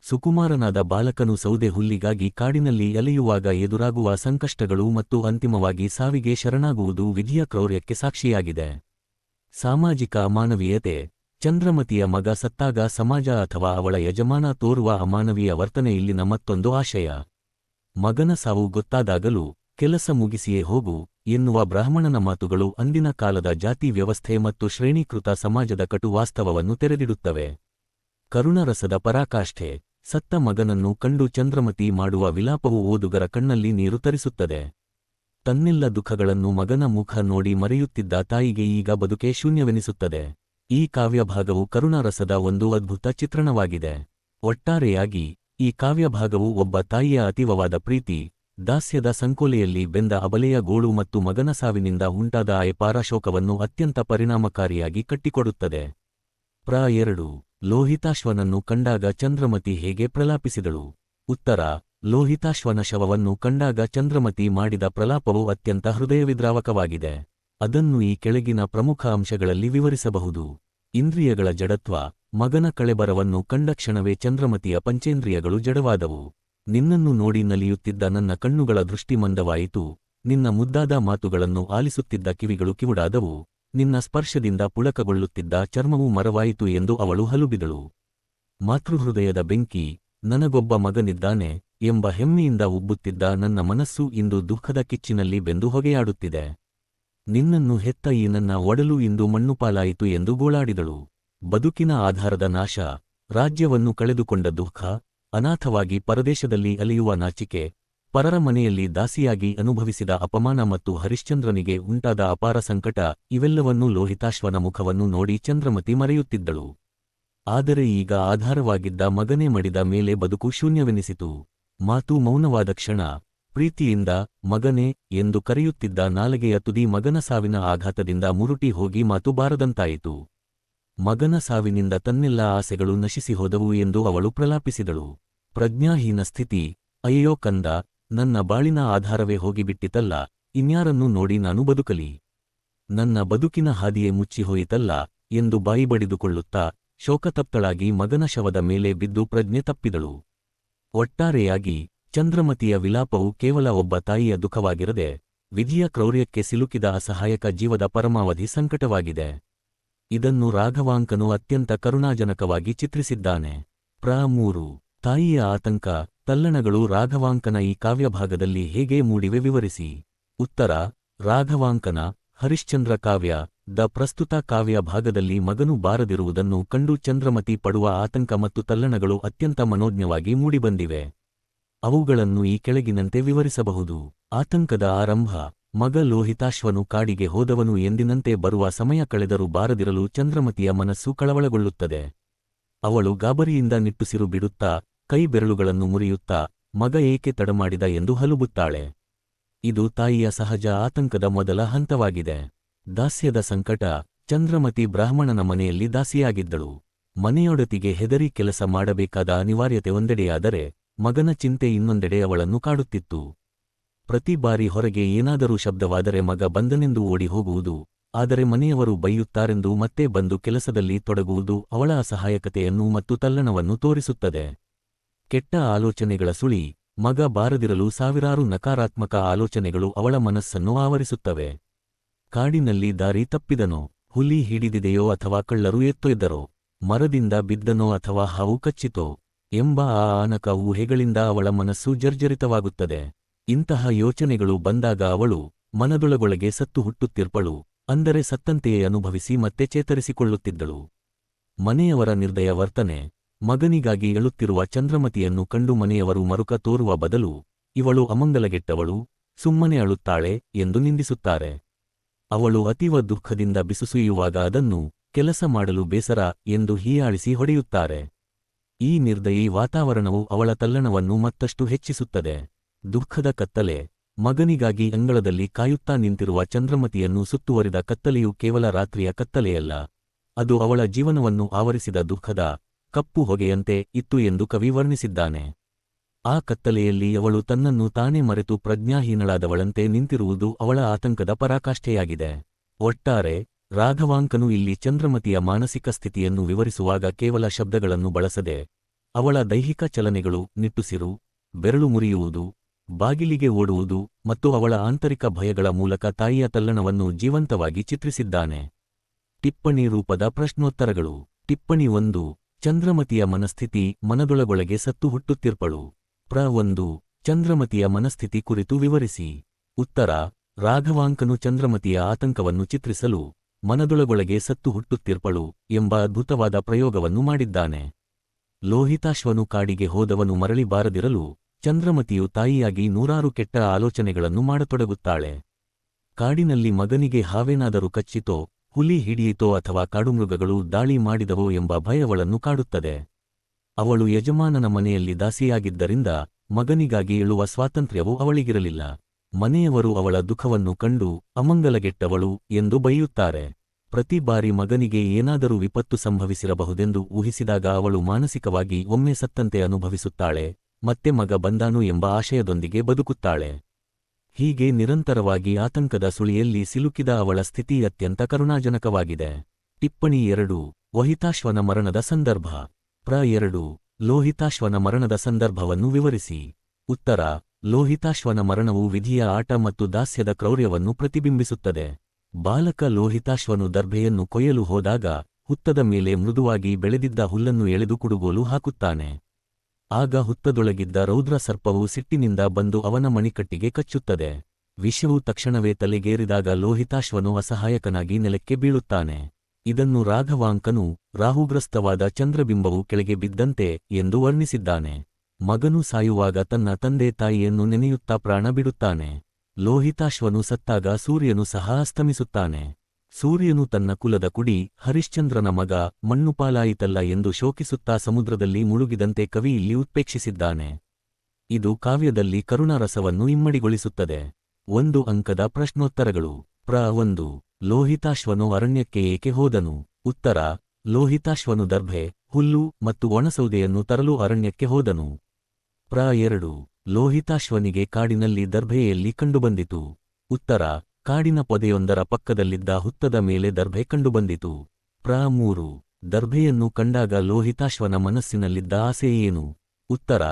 ಸುಕುಮಾರನಾದ ಬಾಲಕನು ಸೌದೆ ಹುಲ್ಲಿಗಾಗಿ ಕಾಡಿನಲ್ಲಿ ಅಲೆಯುವಾಗ ಎದುರಾಗುವ ಸಂಕಷ್ಟಗಳು ಮತ್ತು ಅಂತಿಮವಾಗಿ ಸಾವಿಗೆ ಶರಣಾಗುವುದು ವಿಧಿಯ ಕ್ರೌರ್ಯಕ್ಕೆ ಸಾಕ್ಷಿಯಾಗಿದೆ. ಸಾಮಾಜಿಕ ಅಮಾನವೀಯತೆ. ಚಂದ್ರಮತಿಯ ಮಗ ಸತ್ತಾಗ ಸಮಾಜ ಅಥವಾ ಅವಳ ಯಜಮಾನ ತೋರುವ ಅಮಾನವೀಯ ವರ್ತನೆ ಇಲ್ಲಿನ ಮತ್ತೊಂದು ಆಶಯ. ಮಗನ ಸಾವು ಗೊತ್ತಾದಾಗಲೂ ಕೆಲಸ ಮುಗಿಸಿಯೇ ಹೋಗು ಎನ್ನುವ ಬ್ರಾಹ್ಮಣನ ಮಾತುಗಳು ಅಂದಿನ ಕಾಲದ ಜಾತಿ ವ್ಯವಸ್ಥೆ ಮತ್ತು ಶ್ರೇಣೀಕೃತ ಸಮಾಜದ ಕಟು ವಾಸ್ತವವನ್ನು ತೆರೆದಿಡುತ್ತವೆ. ಕರುಣರಸದ ಪರಾಕಾಷ್ಠೆ. ಸತ್ತ ಮಗನನ್ನು ಕಂಡು ಚಂದ್ರಮತಿ ಮಾಡುವ ವಿಲಾಪವು ಓದುಗರ ಕಣ್ಣಲ್ಲಿ ನೀರು ತರಿಸುತ್ತದೆ. ತನ್ನೆಲ್ಲ ದುಃಖಗಳನ್ನು ಮಗನ ಮುಖ ನೋಡಿ ಮರೆಯುತ್ತಿದ್ದ ತಾಯಿಗೆ ಈಗ ಬದುಕೇ ಶೂನ್ಯವೆನಿಸುತ್ತದೆ. ಈ ಕಾವ್ಯಭಾಗವು ಕರುಣಾರಸದ ಒಂದು ಅದ್ಭುತ ಚಿತ್ರಣವಾಗಿದೆ. ಒಟ್ಟಾರೆಯಾಗಿ ಈ ಕಾವ್ಯಭಾಗವು ಒಬ್ಬ ತಾಯಿಯ ಅತೀವವಾದ ಪ್ರೀತಿ, ದಾಸ್ಯದ ಸಂಕೋಲೆಯಲ್ಲಿ ಬೆಂದ ಅಬಲೆಯ ಗೋಳು ಮತ್ತು ಮಗನ ಸಾವಿನಿಂದ ಉಂಟಾದ ಅಪಾರ ಶೋಕವನ್ನು ಅತ್ಯಂತ ಪರಿಣಾಮಕಾರಿಯಾಗಿ ಕಟ್ಟಿಕೊಡುತ್ತದೆ. 2. ಲೋಹಿತಾಶ್ವನನ್ನು ಕಂಡಾಗ ಚಂದ್ರಮತಿ ಹೇಗೆ ಪ್ರಲಾಪಿಸಿದಳು? ಉತ್ತರ: ಲೋಹಿತಾಶ್ವನ ಶವವನ್ನು ಕಂಡಾಗ ಚಂದ್ರಮತಿ ಮಾಡಿದ ಪ್ರಲಾಪವು ಅತ್ಯಂತ ಹೃದಯವಿದ್ರಾವಕವಾಗಿದೆ. ಅದನ್ನು ಈ ಕೆಳಗಿನ ಪ್ರಮುಖ ಅಂಶಗಳಲ್ಲಿ ವಿವರಿಸಬಹುದು. ಇಂದ್ರಿಯಗಳ ಜಡತ್ವ. ಮಗನ ಕಳೆಬರವನ್ನು ಕಂಡ ಕ್ಷಣವೇ ಚಂದ್ರಮತಿಯ ಪಂಚೇಂದ್ರಿಯಗಳು ಜಡವಾದವು. ನಿನ್ನನ್ನು ನೋಡಿ ನಲಿಯುತ್ತಿದ್ದ ನನ್ನ ಕಣ್ಣುಗಳ ದೃಷ್ಟಿ ಮಂದವಾಯಿತು, ನಿನ್ನ ಮುದ್ದಾದ ಮಾತುಗಳನ್ನು ಆಲಿಸುತ್ತಿದ್ದ ಕಿವಿಗಳು ಕಿವುಡಾದವು, ನಿನ್ನ ಸ್ಪರ್ಶದಿಂದ ಪುಳಕಗೊಳ್ಳುತ್ತಿದ್ದ ಚರ್ಮವು ಮರವಾಯಿತು ಎಂದು ಅವಳು ಹಲುಬಿದಳು. ಮಾತೃಹೃದಯದ ಬೆಂಕಿ. ನನಗೊಬ್ಬ ಮಗನಿದ್ದಾನೆ ಎಂಬ ಹೆಮ್ಮೆಯಿಂದ ಉಬ್ಬುತ್ತಿದ್ದ ನನ್ನ ಮನಸ್ಸು ಇಂದು ದುಃಖದ ಕಿಚ್ಚಿನಲ್ಲಿ ಬೆಂದು ಹೊಗೆಯಾಡುತ್ತಿದೆ. ನಿನ್ನನ್ನು ಹೆತ್ತ ಈ ನನ್ನ ಒಡಲು ಇಂದು ಮಣ್ಣುಪಾಲಾಯಿತು ಎಂದು ಗೋಳಾಡಿದಳು. ಬದುಕಿನ ಆಧಾರದ ನಾಶ. ರಾಜ್ಯವನ್ನು ಕಳೆದುಕೊಂಡ ದುಃಖ, ಅನಾಥವಾಗಿ ಪರದೇಶದಲ್ಲಿ ಅಲೆಯುವ ನಾಚಿಕೆ, ಪರರ ಮನೆಯಲ್ಲಿ ದಾಸಿಯಾಗಿ ಅನುಭವಿಸಿದ ಅಪಮಾನ ಮತ್ತು ಹರಿಶ್ಚಂದ್ರನಿಗೆ ಉಂಟಾದ ಅಪಾರ ಸಂಕಟ, ಇವೆಲ್ಲವನ್ನೂ ಲೋಹಿತಾಶ್ವನ ಮುಖವನ್ನು ನೋಡಿ ಚಂದ್ರಮತಿ ಮರೆಯುತ್ತಿದ್ದಳು. ಆದರೆ ಈಗ ಆಧಾರವಾಗಿದ್ದ ಮಗನೇ ಮಡಿದ ಮೇಲೆ ಬದುಕು ಶೂನ್ಯವೆನಿಸಿತು. ಮಾತು ಮೌನವಾದ ಕ್ಷಣ. ಪ್ರೀತಿಯಿಂದ ಮಗನೇ ಎಂದು ಕರೆಯುತ್ತಿದ್ದ ನಾಲಗೆಯ ತುದಿ ಮಗನ ಸಾವಿನ ಆಘಾತದಿಂದ ಮುರುಟಿ ಹೋಗಿ ಮಾತು ಬಾರದಂತಾಯಿತು. ಮಗನ ಸಾವಿನಿಂದ ತನ್ನೆಲ್ಲ ಆಸೆಗಳು ನಶಿಸಿ ಹೋದವು ಎಂದು ಅವಳು ಪ್ರಲಾಪಿಸಿದಳು. ಪ್ರಜ್ಞಾಹೀನ ಸ್ಥಿತಿ. ಅಯ್ಯೋ ಕಂದ, ನನ್ನ ಬಾಳಿನ ಆಧಾರವೇ ಹೋಗಿಬಿಟ್ಟಿತಲ್ಲ, ಇನ್ಯಾರನ್ನೂ ನೋಡಿ ನಾನು ಬದುಕಲಿ? ನನ್ನ ಬದುಕಿನ ಹಾದಿಯೇ ಮುಚ್ಚಿಹೋಯಿತಲ್ಲ ಎಂದು ಬಾಯಿ ಬಡಿದುಕೊಳ್ಳುತ್ತಾ ಶೋಕತಪ್ತಳಾಗಿ ಮಗನ ಶವದ ಮೇಲೆ ಬಿದ್ದು ಪ್ರಜ್ಞೆ ತಪ್ಪಿದಳು. ಒಟ್ಟಾರೆಯಾಗಿ ಚಂದ್ರಮತಿಯ ವಿಲಾಪವು ಕೇವಲ ಒಬ್ಬ ತಾಯಿಯ ದುಃಖವಾಗಿರದೆ, ವಿಧಿಯ ಕ್ರೌರ್ಯಕ್ಕೆ ಸಿಲುಕಿದ ಅಸಹಾಯಕ ಜೀವದ ಪರಮಾವಧಿ ಸಂಕಟವಾಗಿದೆ. ಇದನ್ನು ರಾಘವಾಂಕನು ಅತ್ಯಂತ ಕರುಣಾಜನಕವಾಗಿ ಚಿತ್ರಿಸಿದ್ದಾನೆ. 3. ತಾಯಿಯ ಆತಂಕ, ತಲ್ಲಣಗಳು ರಾಘವಾಂಕನ ಈ ಕಾವ್ಯಭಾಗದಲ್ಲಿ ಹೇಗೆ ಮೂಡಿವೆ ವಿವರಿಸಿ. ಉತ್ತರ: ರಾಘವಾಂಕನ ಹರಿಶ್ಚಂದ್ರ ಕಾವ್ಯ ದ ಪ್ರಸ್ತುತ ಕಾವ್ಯ ಭಾಗದಲ್ಲಿ ಮಗನು ಬಾರದಿರುವುದನ್ನು ಕಂಡು ಚಂದ್ರಮತಿ ಪಡುವ ಆತಂಕ ಮತ್ತು ತಲ್ಲಣಗಳು ಅತ್ಯಂತ ಮನೋಜ್ಞವಾಗಿ ಮೂಡಿಬಂದಿವೆ. ಅವುಗಳನ್ನು ಈ ಕೆಳಗಿನಂತೆ ವಿವರಿಸಬಹುದು. ಆತಂಕದ ಆರಂಭ. ಮಗ ಲೋಹಿತಾಶ್ವನು ಕಾಡಿಗೆ ಹೋದವನು ಎಂದಿನಂತೆ ಬರುವ ಸಮಯ ಕಳೆದರೂ ಬಾರದಿರಲು ಚಂದ್ರಮತಿಯ ಮನಸ್ಸು ಕಳವಳಗೊಳ್ಳುತ್ತದೆ. ಅವಳು ಗಾಬರಿಯಿಂದ ನಿಟ್ಟುಸಿರು ಬಿಡುತ್ತಾ, ಕೈ ಬೆರಳುಗಳನ್ನು ಮುರಿಯುತ್ತಾ, ಮಗ ಏಕೆ ತಡಮಾಡಿದ ಎಂದು ಹಲುಬುತ್ತಾಳೆ. ಇದು ತಾಯಿಯ ಸಹಜ ಆತಂಕದ ಮೊದಲ ಹಂತವಾಗಿದೆ. ದಾಸ್ಯದ ಸಂಕಟ. ಚಂದ್ರಮತಿ ಬ್ರಾಹ್ಮಣನ ಮನೆಯಲ್ಲಿ ದಾಸಿಯಾಗಿದ್ದಳು. ಮನೆಯೊಡತಿಗೆ ಹೆದರಿ ಕೆಲಸ ಮಾಡಬೇಕಾದ ಅನಿವಾರ್ಯತೆ ಒಂದೆಡೆಯಾದರೆ, ಮಗನ ಚಿಂತೆ ಇನ್ನೊಂದೆಡೆ ಅವಳನ್ನು ಕಾಡುತ್ತಿತ್ತು. ಪ್ರತಿ ಬಾರಿ ಹೊರಗೆ ಏನಾದರೂ ಶಬ್ದವಾದರೆ ಮಗ ಬಂದನೆಂದು ಓಡಿ ಹೋಗುವುದು, ಆದರೆ ಮನೆಯವರು ಬೈಯುತ್ತಾರೆಂದು ಮತ್ತೆ ಬಂದು ಕೆಲಸದಲ್ಲಿ ತೊಡಗುವುದು ಅವಳ ಅಸಹಾಯಕತೆಯನ್ನು ಮತ್ತು ತಲ್ಲಣವನ್ನು ತೋರಿಸುತ್ತದೆ. ಕೆಟ್ಟ ಆಲೋಚನೆಗಳ ಸುಳಿ. ಮಗ ಬಾರದಿರಲು ಸಾವಿರಾರು ನಕಾರಾತ್ಮಕ ಆಲೋಚನೆಗಳು ಅವಳ ಮನಸ್ಸನ್ನು ಆವರಿಸುತ್ತವೆ. ಕಾಡಿನಲ್ಲಿ ದಾರಿ ತಪ್ಪಿದನೋ, ಹುಲಿ ಹಿಡಿದಿದೆಯೋ ಅಥವಾ ಕಳ್ಳರು ಎತ್ತೊಯ್ದರೋ, ಮರದಿಂದ ಬಿದ್ದನೋ ಅಥವಾ ಹಾವು ಕಚ್ಚಿತೋ ಎಂಬ ಆ ಆನಕ ಊಹೆಗಳಿಂದ ಅವಳ ಮನಸ್ಸು ಜರ್ಜರಿತವಾಗುತ್ತದೆ. ಇಂತಹ ಯೋಚನೆಗಳು ಬಂದಾಗ ಅವಳು ಮನದೊಳಗೊಳಗೆ ಸತ್ತು ಹುಟ್ಟುತ್ತಿರ್ಪಳು, ಅಂದರೆ ಸತ್ತಂತೆಯೇ ಅನುಭವಿಸಿ ಮತ್ತೆ ಚೇತರಿಸಿಕೊಳ್ಳುತ್ತಿದ್ದಳು. ಮನೆಯವರ ನಿರ್ದಯ ವರ್ತನೆ. ಮಗನಿಗಾಗಿ ಅಳುತ್ತಿರುವ ಚಂದ್ರಮತಿಯನ್ನು ಕಂಡು ಮನೆಯವರು ಮರುಕ ತೋರುವ ಬದಲು, ಇವಳು ಅಮಂಗಲಗೆಟ್ಟವಳು, ಸುಮ್ಮನೆ ಅಳುತ್ತಾಳೆ ಎಂದು ನಿಂದಿಸುತ್ತಾರೆ. ಅವಳು ಅತೀವ ದುಃಖದಿಂದ ಬಿಸುಸುಯ್ಯುವಾಗ ಅದನ್ನು ಕೆಲಸ ಮಾಡಲು ಬೇಸರ ಎಂದು ಹೀಯಾಳಿಸಿ ಹೊಡೆಯುತ್ತಾರೆ. ಈ ನಿರ್ದಯಿ ವಾತಾವರಣವು ಅವಳ ತಲ್ಲಣವನ್ನು ಮತ್ತಷ್ಟು ಹೆಚ್ಚಿಸುತ್ತದೆ. ದುಃಖದ ಕತ್ತಲೆ. ಮಗನಿಗಾಗಿ ಅಂಗಳದಲ್ಲಿ ಕಾಯುತ್ತಾ ನಿಂತಿರುವ ಚಂದ್ರಮತಿಯನ್ನು ಸುತ್ತುವರಿದ ಕತ್ತಲೆಯು ಕೇವಲ ರಾತ್ರಿಯ ಕತ್ತಲೆಯಲ್ಲ, ಅದು ಅವಳ ಜೀವನವನ್ನು ಆವರಿಸಿದ ದುಃಖದ ಕಪ್ಪು ಹೊಗೆಯಂತೆ ಇತ್ತು ಎಂದು ಕವಿ ವರ್ಣಿಸಿದ್ದಾನೆ. ಆ ಕತ್ತಲೆಯಲ್ಲಿ ಅವಳು ತನ್ನನ್ನು ತಾನೇ ಮರೆತು ಪ್ರಜ್ಞಾಹೀನಳಾದವಳಂತೆ ನಿಂತಿರುವುದು ಅವಳ ಆತಂಕದ ಪರಾಕಾಷ್ಠೆಯಾಗಿದೆ. ಒಟ್ಟಾರೆ ರಾಘವಾಂಕನು ಇಲ್ಲಿ ಚಂದ್ರಮತಿಯ ಮಾನಸಿಕ ಸ್ಥಿತಿಯನ್ನು ವಿವರಿಸುವಾಗ ಕೇವಲ ಶಬ್ದಗಳನ್ನು ಬಳಸದೆ, ಅವಳ ದೈಹಿಕ ಚಲನೆಗಳು, ನಿಟ್ಟುಸಿರು, ಬೆರಳು ಮುರಿಯುವುದು, ಬಾಗಿಲಿಗೆ ಓಡುವುದು ಮತ್ತು ಅವಳ ಆಂತರಿಕ ಭಯಗಳ ಮೂಲಕ ತಾಯಿಯ ತಲ್ಲಣವನ್ನು ಜೀವಂತವಾಗಿ ಚಿತ್ರಿಸಿದ್ದಾನೆ. ಟಿಪ್ಪಣಿ ರೂಪದ ಪ್ರಶ್ನೋತ್ತರಗಳು. ಟಿಪ್ಪಣಿ 1. ಚಂದ್ರಮತಿಯ ಮನಸ್ಥಿತಿ. ಮನದೊಳಗೊಳಗೆ ಸತ್ತು ಹುಟ್ಟುತ್ತಿರ್ಪಳು. ಪ್ರ 1. ಚಂದ್ರಮತಿಯ ಮನಸ್ಥಿತಿ ಕುರಿತು ವಿವರಿಸಿ. ಉತ್ತರ: ರಾಘವಾಂಕನು ಚಂದ್ರಮತಿಯ ಆತಂಕವನ್ನು ಚಿತ್ರಿಸಲು ಮನದೊಳಗೊಳಗೆ ಸತ್ತು ಹುಟ್ಟುತ್ತಿರ್ಪಳು ಎಂಬ ಅದ್ಭುತವಾದ ಪ್ರಯೋಗವನ್ನು ಮಾಡಿದ್ದಾನೆ. ಲೋಹಿತಾಶ್ವನು ಕಾಡಿಗೆ ಹೋದವನು ಮರಳಿ ಬಾರದಿರಲು ಚಂದ್ರಮತಿಯು ತಾಯಿಯಾಗಿ ನೂರಾರು ಕೆಟ್ಟ ಆಲೋಚನೆಗಳನ್ನು ಮಾಡತೊಡಗುತ್ತಾಳೆ. ಕಾಡಿನಲ್ಲಿ ಮಗನಿಗೆ ಹಾವೇನಾದರೂ ಕಚ್ಚಿತೋ, ಹುಲಿ ಹಿಡಿಯಿತೋ ಅಥವಾ ಕಾಡುಮೃಗಗಳು ದಾಳಿ ಮಾಡಿದವೋ ಎಂಬ ಭಯವಳನ್ನು ಕಾಡುತ್ತದೆ. ಅವಳು ಯಜಮಾನನ ಮನೆಯಲ್ಲಿ ದಾಸಿಯಾಗಿದ್ದರಿಂದ ಮಗನಿಗಾಗಿ ಏಳುವ ಸ್ವಾತಂತ್ರ್ಯವೂ ಅವಳಿಗಿರಲಿಲ್ಲ. ಮನೆಯವರು ಅವಳ ದುಃಖವನ್ನು ಕಂಡು ಅಮಂಗಲಗೆಟ್ಟವಳು ಎಂದು ಬೈಯುತ್ತಾರೆ. ಪ್ರತಿ ಬಾರಿ ಮಗನಿಗೆ ಏನಾದರೂ ವಿಪತ್ತು ಸಂಭವಿಸಿರಬಹುದೆಂದು ಊಹಿಸಿದಾಗ ಅವಳು ಮಾನಸಿಕವಾಗಿ ಒಮ್ಮೆ ಸತ್ತಂತೆ ಅನುಭವಿಸುತ್ತಾಳೆ, ಮತ್ತೆ ಮಗ ಬಂದಾನು ಎಂಬ ಆಶಯದೊಂದಿಗೆ ಬದುಕುತ್ತಾಳೆ. ಹೀಗೆ ನಿರಂತರವಾಗಿ ಆತಂಕದ ಸುಳಿಯಲ್ಲಿ ಸಿಲುಕಿದ ಅವಳ ಸ್ಥಿತಿ ಅತ್ಯಂತ ಕರುಣಾಜನಕವಾಗಿದೆ. ಟಿಪ್ಪಣಿ 2. ವಹಿತಾಶ್ವನ ಮರಣದ ಸಂದರ್ಭ. ಪ್ರ 2. ಲೋಹಿತಾಶ್ವನ ಮರಣದ ಸಂದರ್ಭವನ್ನು ವಿವರಿಸಿ. ಉತ್ತರ: ಲೋಹಿತಾಶ್ವನ ಮರಣವು ವಿಧಿಯ ಆಟ ಮತ್ತು ದಾಸ್ಯದ ಕ್ರೌರ್ಯವನ್ನು ಪ್ರತಿಬಿಂಬಿಸುತ್ತದೆ. ಬಾಲಕ ಲೋಹಿತಾಶ್ವನು ದರ್ಭೆಯನ್ನು ಕೊಯ್ಯಲು ಹೋದಾಗ ಹುತ್ತದ ಮೇಲೆ ಮೃದುವಾಗಿ ಬೆಳೆದಿದ್ದ ಹುಲ್ಲನ್ನು ಎಳೆದು ಕುಡುಗೋಲು ಹಾಕುತ್ತಾನೆ. ಆಗ ಹುತ್ತದೊಳಗಿದ್ದ ರೌದ್ರ ಸರ್ಪವು ಸಿಟ್ಟಿನಿಂದ ಬಂದು ಅವನ ಮಣಿಕಟ್ಟಿಗೆ ಕಚ್ಚುತ್ತದೆ. ವಿಷವು ತಕ್ಷಣವೇ ತಲೆಗೇರಿದಾಗ ಲೋಹಿತಾಶ್ವನು ಅಸಹಾಯಕನಾಗಿ ನೆಲಕ್ಕೆ ಬೀಳುತ್ತಾನೆ. ಇದನ್ನು ರಾಘವಾಂಕನು ರಾಹುಗ್ರಸ್ತವಾದ ಚಂದ್ರಬಿಂಬವು ಕೆಳಗೆ ಬಿದ್ದಂತೆ ಎಂದು ವರ್ಣಿಸಿದ್ದಾನೆ. ಮಗನು ಸಾಯುವಾಗ ತನ್ನ ತಂದೆ ತಾಯಿಯನ್ನು ನೆನೆಯುತ್ತಾ ಪ್ರಾಣ ಬಿಡುತ್ತಾನೆ. ಲೋಹಿತಾಶ್ವನು ಸತ್ತಾಗ ಸೂರ್ಯನು ಸಹ ಅಸ್ತಮಿಸುತ್ತಾನೆ. ಸೂರ್ಯನು ತನ್ನ ಕುಲದ ಕುಡಿ ಹರಿಶ್ಚಂದ್ರನ ಮಗ ಮಣ್ಣುಪಾಲಾಯಿತಲ್ಲ ಎಂದು ಶೋಕಿಸುತ್ತಾ ಸಮುದ್ರದಲ್ಲಿ ಮುಳುಗಿದಂತೆ ಕವಿ ಇಲ್ಲಿ ಉತ್ಪ್ರೇಕ್ಷಿಸಿದ್ದಾನೆ. ಇದು ಕಾವ್ಯದಲ್ಲಿ ಕರುಣಾರಸವನ್ನು ಇಮ್ಮಡಿಗೊಳಿಸುತ್ತದೆ. 1 ಅಂಕದ ಪ್ರಶ್ನೋತ್ತರಗಳು. ಪ್ರ 1. ಲೋಹಿತಾಶ್ವನು ಅರಣ್ಯಕ್ಕೆ ಏಕೆ ಹೋದನು? ಉತ್ತರ: ಲೋಹಿತಾಶ್ವನು ದರ್ಭೆ, ಹುಲ್ಲು ಮತ್ತು ಒಣಸೌದೆಯನ್ನು ತರಲು ಅರಣ್ಯಕ್ಕೆ ಹೋದನು. ಪ್ರ 2. ಲೋಹಿತಾಶ್ವನಿಗೆ ಕಾಡಿನಲ್ಲಿ ದರ್ಭೆಯಲ್ಲಿ ಕಂಡುಬಂದಿತು. ಉತ್ತರ: ಕಾಡಿನ ಪೊದೆಯೊಂದರ ಪಕ್ಕದಲ್ಲಿದ್ದ ಹುತ್ತದ ಮೇಲೆ ದರ್ಭೆ ಕಂಡುಬಂದಿತು. ಪ್ರ 3. ದರ್ಭೆಯನ್ನು ಕಂಡಾಗ ಲೋಹಿತಾಶ್ವನ ಮನಸ್ಸಿನಲ್ಲಿದ್ದ ಆಸೆ ಏನು? ಉತ್ತರ: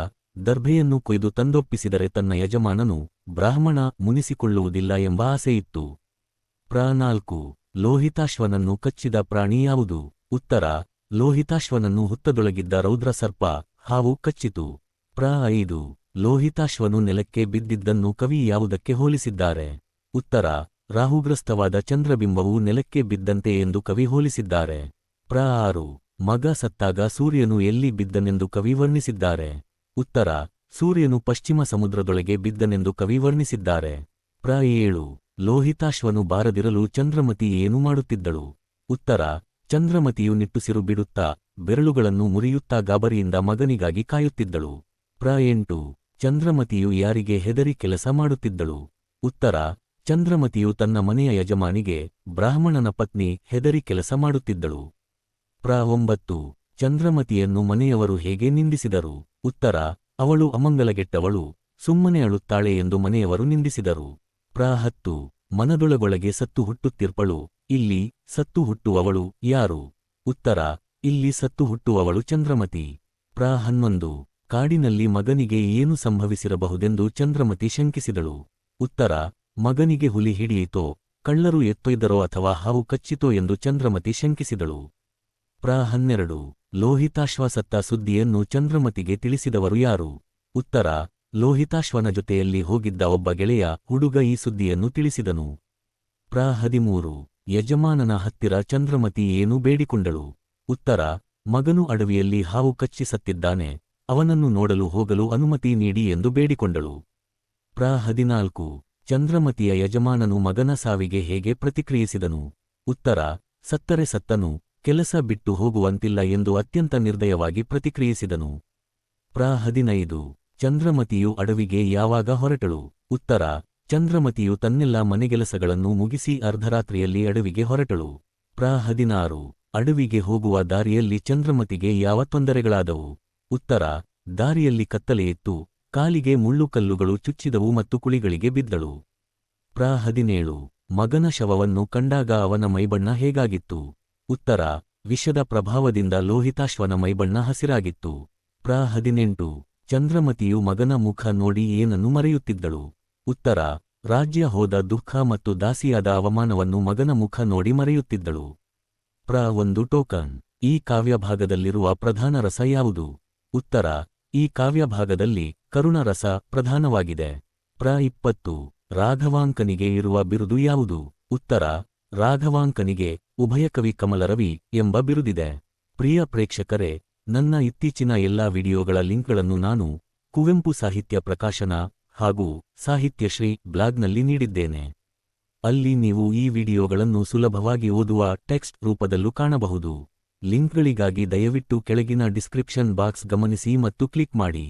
ದರ್ಭೆಯನ್ನು ಕೊಯ್ದು ತಂದೊಪ್ಪಿಸಿದರೆ ತನ್ನ ಯಜಮಾನನು ಬ್ರಾಹ್ಮಣ ಮುನಿಸಿಕೊಳ್ಳುವುದಿಲ್ಲ ಎಂಬ ಆಸೆಯಿತ್ತು. ಪ್ರ 4. ಲೋಹಿತಾಶ್ವನನ್ನು ಕಚ್ಚಿದ ಪ್ರಾಣಿ ಯಾವುದು? ಉತ್ತರ: ಲೋಹಿತಾಶ್ವನನ್ನು ಹುತ್ತದೊಳಗಿದ್ದ ರೌದ್ರ ಸರ್ಪ ಹಾವು ಕಚ್ಚಿತು. ಪ್ರ 5. ಲೋಹಿತಾಶ್ವನು ನೆಲಕ್ಕೆ ಬಿದ್ದಿದ್ದನ್ನು ಕವಿ ಯಾವುದಕ್ಕೆ ಹೋಲಿಸಿದ್ದಾರೆ? ಉತ್ತರ: ರಾಹುಗ್ರಸ್ತವಾದ ಚಂದ್ರಬಿಂಬವು ನೆಲಕ್ಕೆ ಬಿದ್ದಂತೆ ಎಂದು ಕವಿ ಹೋಲಿಸಿದ್ದಾರೆ. ಪ್ರ 6. ಮಗ ಸತ್ತಾಗ ಸೂರ್ಯನು ಎಲ್ಲಿ ಬಿದ್ದನೆಂದು ಕವಿ ವರ್ಣಿಸಿದ್ದಾರೆ? ಉತ್ತರ: ಸೂರ್ಯನು ಪಶ್ಚಿಮ ಸಮುದ್ರದೊಳಗೆ ಬಿದ್ದನೆಂದು ಕವಿ ವರ್ಣಿಸಿದ್ದಾರೆ. ಪ್ರ 7. ಲೋಹಿತಾಶ್ವನು ಬಾರದಿರಲು ಚಂದ್ರಮತಿ ಏನು ಮಾಡುತ್ತಿದ್ದಳು? ಉತ್ತರ: ಚಂದ್ರಮತಿಯು ನಿಟ್ಟುಸಿರು ಬಿಡುತ್ತಾ ಬೆರಳುಗಳನ್ನು ಮುರಿಯುತ್ತಾ ಗಾಬರಿಯಿಂದ ಮಗನಿಗಾಗಿ ಕಾಯುತ್ತಿದ್ದಳು. ಪ್ರ 8. ಚಂದ್ರಮತಿಯು ಯಾರಿಗೆ ಹೆದರಿ ಕೆಲಸ ಮಾಡುತ್ತಿದ್ದಳು? ಉತ್ತರ: ಚಂದ್ರಮತಿಯು ತನ್ನ ಮನೆಯ ಯಜಮಾನಿಗೆ ಬ್ರಾಹ್ಮಣನ ಪತ್ನಿ ಹೆದರಿ ಕೆಲಸ ಮಾಡುತ್ತಿದ್ದಳು. ಪ್ರ 9. ಚಂದ್ರಮತಿಯನ್ನು ಮನೆಯವರು ಹೇಗೆ ನಿಂದಿಸಿದರು? ಉತ್ತರ: ಅವಳು ಅಮಂಗಲಗೆಟ್ಟವಳು, ಸುಮ್ಮನೆ ಅಳುತ್ತಾಳೆ ಎಂದು ಮನೆಯವರು ನಿಂದಿಸಿದರು. ಪ್ರ 10. ಮನದೊಳಗೊಳಗೆ ಸತ್ತು ಹುಟ್ಟುತ್ತಿರ್ಪಳು. ಇಲ್ಲಿ ಸತ್ತು ಹುಟ್ಟುವವಳು ಯಾರು? ಉತ್ತರ: ಇಲ್ಲಿ ಸತ್ತು ಹುಟ್ಟುವವಳು ಚಂದ್ರಮತಿ. ಪ್ರ 11. ಕಾಡಿನಲ್ಲಿ ಮಗನಿಗೆ ಏನು ಸಂಭವಿಸಿರಬಹುದೆಂದು ಚಂದ್ರಮತಿ ಶಂಕಿಸಿದಳು. ಉತ್ತರ: ಮಗನಿಗೆ ಹುಲಿ ಹಿಡಿಯಿತೋ, ಕಳ್ಳರು ಎತ್ತೊಯ್ದರೋ ಅಥವಾ ಹಾವು ಕಚ್ಚಿತೋ ಎಂದು ಚಂದ್ರಮತಿ ಶಂಕಿಸಿದಳು. ಪ್ರ 12. ಲೋಹಿತಾಶ್ವ ಸತ್ತ ಸುದ್ದಿಯನ್ನು ಚಂದ್ರಮತಿಗೆ ತಿಳಿಸಿದವರು ಯಾರು? ಉತ್ತರ: ಲೋಹಿತಾಶ್ವನ ಜೊತೆಯಲ್ಲಿ ಹೋಗಿದ್ದ ಒಬ್ಬ ಗೆಳೆಯ ಹುಡುಗ ಈ ಸುದ್ದಿಯನ್ನು ತಿಳಿಸಿದನು. ಪ್ರ 13. ಯಜಮಾನನ ಹತ್ತಿರ ಚಂದ್ರಮತಿ ಏನು ಬೇಡಿಕೊಂಡಳು? ಉತ್ತರ: ಮಗನು ಅಡವಿಯಲ್ಲಿ ಹಾವು ಕಚ್ಚಿ ಸತ್ತಿದ್ದಾನೆ, ಅವನನ್ನು ನೋಡಲು ಹೋಗಲು ಅನುಮತಿ ನೀಡಿ ಎಂದು ಬೇಡಿಕೊಂಡಳು. ಪ್ರ 14. ಚಂದ್ರಮತಿಯ ಯಜಮಾನನು ಮಗನ ಸಾವಿಗೆ ಹೇಗೆ ಪ್ರತಿಕ್ರಿಯಿಸಿದನು? ಉತ್ತರ: ಸತ್ತರೆ ಸತ್ತನು, ಕೆಲಸ ಬಿಟ್ಟು ಹೋಗುವಂತಿಲ್ಲ ಎಂದು ಅತ್ಯಂತ ನಿರ್ದಯವಾಗಿ ಪ್ರತಿಕ್ರಿಯಿಸಿದನು. ಪ್ರ 15. ಚಂದ್ರಮತಿಯು ಅಡವಿಗೆ ಯಾವಾಗ ಹೊರಟಳು? ಉತ್ತರ: ಚಂದ್ರಮತಿಯು ತನ್ನೆಲ್ಲ ಮನೆಗೆಲಸಗಳನ್ನು ಮುಗಿಸಿ ಅರ್ಧರಾತ್ರಿಯಲ್ಲಿ ಅಡವಿಗೆ ಹೊರಟಳು. ಪ್ರ 16. ಅಡವಿಗೆ ಹೋಗುವ ದಾರಿಯಲ್ಲಿ ಚಂದ್ರಮತಿಗೆ ಯಾವ ತೊಂದರೆಗಳಾದವು? ಉತ್ತರ: ದಾರಿಯಲ್ಲಿ ಕತ್ತಲೆಯಿತ್ತು, ಕಾಲಿಗೆ ಮುಳ್ಳುಕಲ್ಲುಗಳು ಚುಚ್ಚಿದವು ಮತ್ತು ಕುಳಿಗಳಿಗೆ ಬಿದ್ದಳು. ಪ್ರ 17. ಮಗನ ಶವವನ್ನು ಕಂಡಾಗ ಅವನ ಮೈಬಣ್ಣ ಹೇಗಾಗಿತ್ತು? ಉತ್ತರ: ವಿಷದ ಪ್ರಭಾವದಿಂದ ಲೋಹಿತಾಶ್ವನ ಮೈಬಣ್ಣ ಹಸಿರಾಗಿತ್ತು. ಪ್ರ 18 ಚಂದ್ರಮತಿಯು ಮಗನ ಮುಖ ನೋಡಿ ಏನನ್ನು ಮರೆಯುತ್ತಿದ್ದಳು. ಉತ್ತರ ರಾಜ್ಯ ಹೋದ ದುಃಖ ಮತ್ತು ದಾಸಿಯಾದ ಅವಮಾನವನ್ನು ಮಗನ ಮುಖ ನೋಡಿ ಮರೆಯುತ್ತಿದ್ದಳು. ಪ್ರ 1 ಟೋಕನ್. ಈ ಕಾವ್ಯಭಾಗದಲ್ಲಿರುವ ಪ್ರಧಾನ ರಸ ಯಾವುದು? ಉತ್ತರ ಈ ಕಾವ್ಯಭಾಗದಲ್ಲಿ ಕರುಣ ರಸ ಪ್ರಧಾನವಾಗಿದೆ. ಪ್ರ 20 ರಾಘವಾಂಕನಿಗೆ ಇರುವ ಬಿರುದು ಯಾವುದು? ಉತ್ತರ ರಾಘವಾಂಕನಿಗೆ ಉಭಯಕವಿ ಕಮಲರವಿ ಎಂಬ ಬಿರುದಿದೆ. ಪ್ರಿಯ ಪ್ರೇಕ್ಷಕರೇ, ನನ್ನ ಇತ್ತೀಚಿನ ಎಲ್ಲಾ ವಿಡಿಯೋಗಳ ಲಿಂಕ್ಗಳನ್ನು ನಾನು ಕುವೆಂಪು ಸಾಹಿತ್ಯ ಪ್ರಕಾಶನ ಹಾಗೂ ಸಾಹಿತ್ಯಶ್ರೀ ಬ್ಲಾಗ್ನಲ್ಲಿ ನೀಡಿದ್ದೇನೆ. ಅಲ್ಲಿ ನೀವು ಈ ವಿಡಿಯೋಗಳನ್ನು ಸುಲಭವಾಗಿ ಓದುವ ಟೆಕ್ಸ್ಟ್ ರೂಪದಲ್ಲೂ ಕಾಣಬಹುದು. ಲಿಂಕ್ಗಳಿಗಾಗಿ ದಯವಿಟ್ಟು ಕೆಳಗಿನ ಡಿಸ್ಕ್ರಿಪ್ಷನ್ ಬಾಕ್ಸ್ ಗಮನಿಸಿ ಮತ್ತು ಕ್ಲಿಕ್ ಮಾಡಿ.